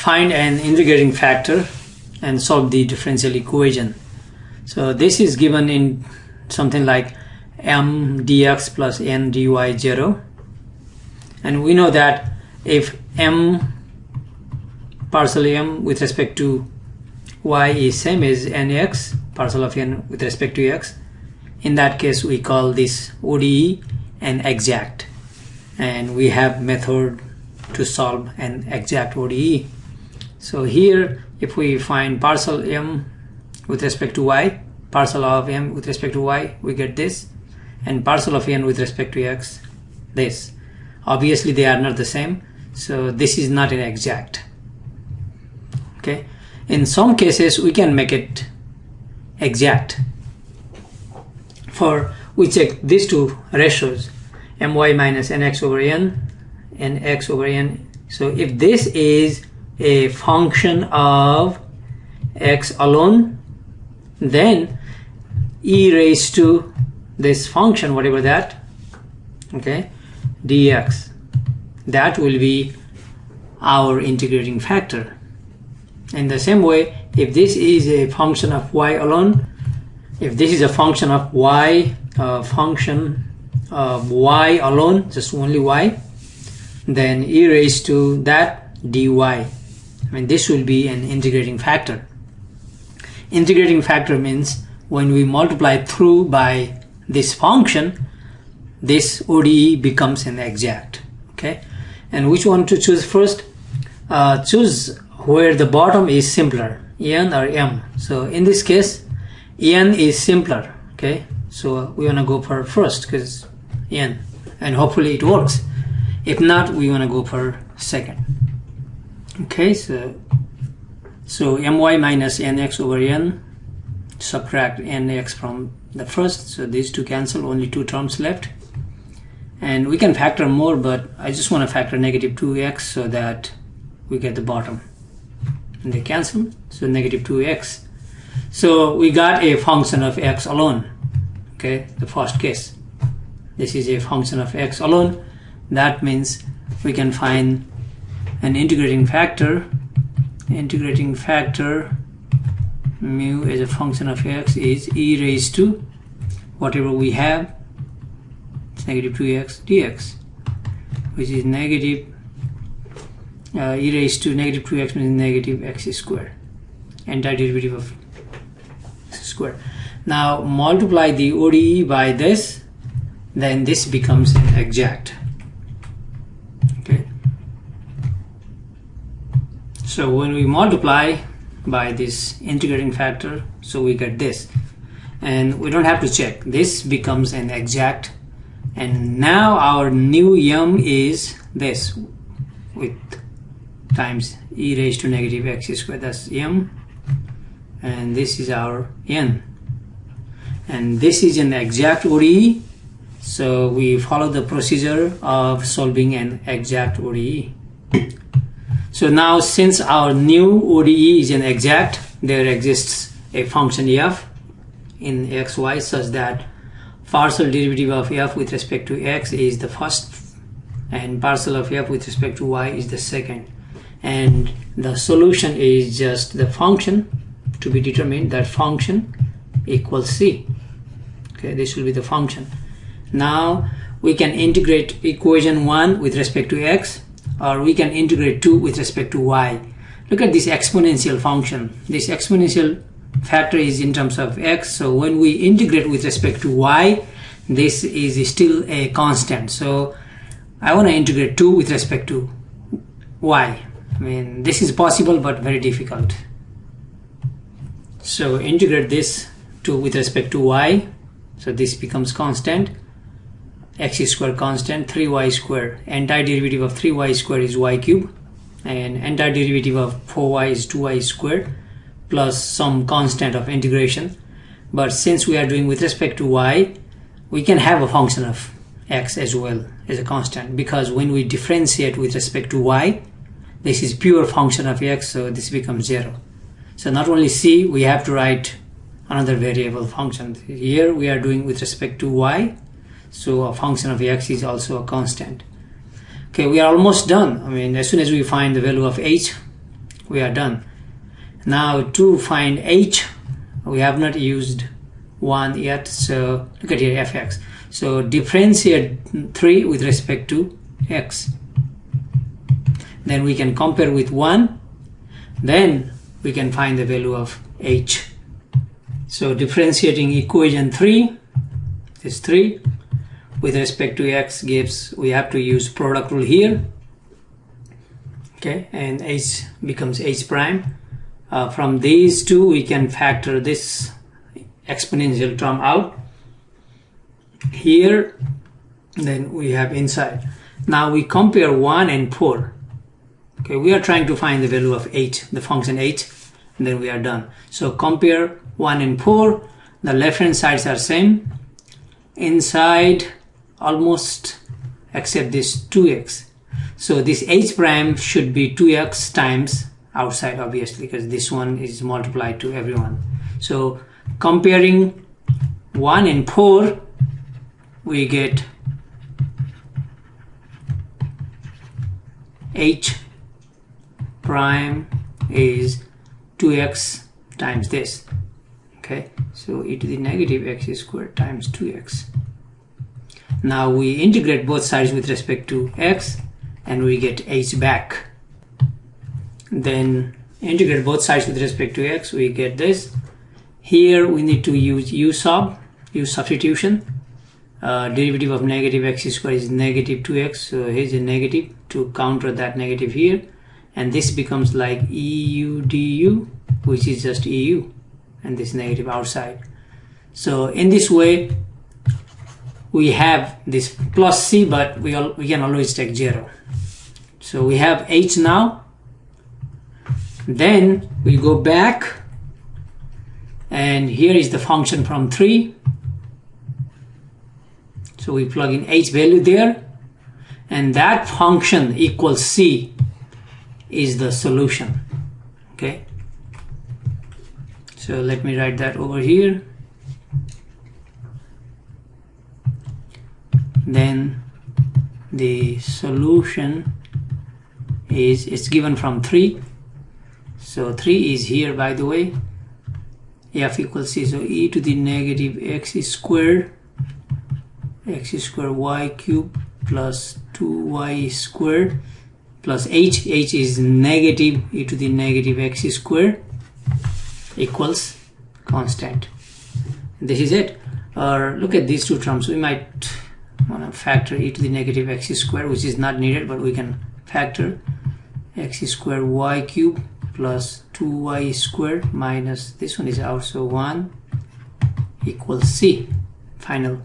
find an integrating factor and solve the differential equation. So this is given in something like m dx plus n dy 0, and we know that if m parcel m with respect to y is same as nx parcel of n with respect to x, in that case we call this ODE an exact, and we have method to solve an exact ODE. So here if we find parcel m with respect to y, parcel of m with respect to y, we get this, and parcel of n with respect to x, this. Obviously they are not the same, so this is not an exact. Okay, in some cases we can make it exact. For we check these two ratios, my minus nx over n and x over n. So if this is a function of x alone, then e raised to this function, whatever that, okay, dx, that will be our integrating factor. In the same way, if this is a function of y alone, if this is a function of y, alone, just only y, then e raised to that dy, I mean this will be an integrating factor. Integrating factor means when we multiply through by this function, this ODE becomes an exact. Okay, and which one to choose first? Choose where the bottom is simpler, n or m. So in this case, n is simpler. Okay, so we want to go for first because n, and hopefully it works. If not, we want to go for second. Okay, so my minus nx over n, subtract nx from the first, so these two cancel, only two terms left, and we can factor more, but I just want to factor negative 2x so that we get the bottom, and they cancel, so negative 2x. So we got a function of x alone. Okay, the first case, this is a function of x alone. That means we can find an integrating factor. Integrating factor mu as a function of x is e raised to whatever we have, it's negative 2x dx, which is negative e raised to negative 2x means negative x squared, antiderivative of x squared. Now multiply the ODE by this, then this becomes an exact. Okay, so when we multiply by this integrating factor, so we get this, and we don't have to check, this becomes an exact. And now our new m is this with times e raised to negative x squared, that's m, and this is our n, and this is an exact ODE. So we follow the procedure of solving an exact ODE. So now since our new ODE is an exact, there exists a function f in xy such that partial derivative of f with respect to x is the first and partial of f with respect to y is the second, and the solution is just the function to be determined, that function equals c. Okay, this will be the function. Now we can integrate equation 1 with respect to x, or we can integrate 2 with respect to y. Look at this exponential function. This exponential factor is in terms of x, so when we integrate with respect to y, this is still a constant. So I want to integrate 2 with respect to y. I mean, this is possible but very difficult. So integrate this 2 with respect to y, so this becomes constant, x squared constant, 3y squared, antiderivative of 3y squared is y cube, and antiderivative of 4y is 2y squared, plus some constant of integration. But since we are doing with respect to y, we can have a function of x as well as a constant, because when we differentiate with respect to y, this is pure function of x, so this becomes 0. So not only c, we have to write another variable function. Here we are doing with respect to y, so a function of x is also a constant. Okay, we are almost done. I mean, as soon as we find the value of h, We are done. Now to find h, we have not used 1 yet, so look at here fx. So differentiate 3 with respect to x. Then we can compare with 1. Then we can find the value of h. So differentiating equation 3 is 3 with respect to x gives, we have to use product rule here. Okay, and h becomes h prime. From these two we can factor this exponential term out here, then we have inside. Now we compare 1 and 4. Okay, we are trying to find the value of h, the function h, and then we are done. So compare 1 and 4, the left hand sides are same, inside almost except this 2x. So this h prime should be 2x times outside, obviously, because this one is multiplied to everyone. So comparing 1 and 4, we get h prime is 2x times this. Okay, so e to the negative x squared times 2x. Now we integrate both sides with respect to x and we get h back. Then integrate both sides with respect to x, we get this. Here we need to use use substitution. Derivative of negative x squared is negative 2x, so here's a negative to counter that negative here, and this becomes like eu du, which is just eu, and this negative outside. So in this way we have this plus c, but we can always take 0. So we have h now. Then we go back, and here is the function from 3. So we plug in h value there, and that function equals c is the solution. Okay, so let me write that over here. Then the solution is, it's given from 3. So 3 is here, by the way. F equals c, so e to the negative x squared y cubed plus 2y squared plus h is negative e to the negative x squared equals constant. This is it. Or look at these two terms. We might want to factor e to the negative x squared, which is not needed, but we can factor x squared y cubed plus 2y squared minus this one is also 1 equals c. Final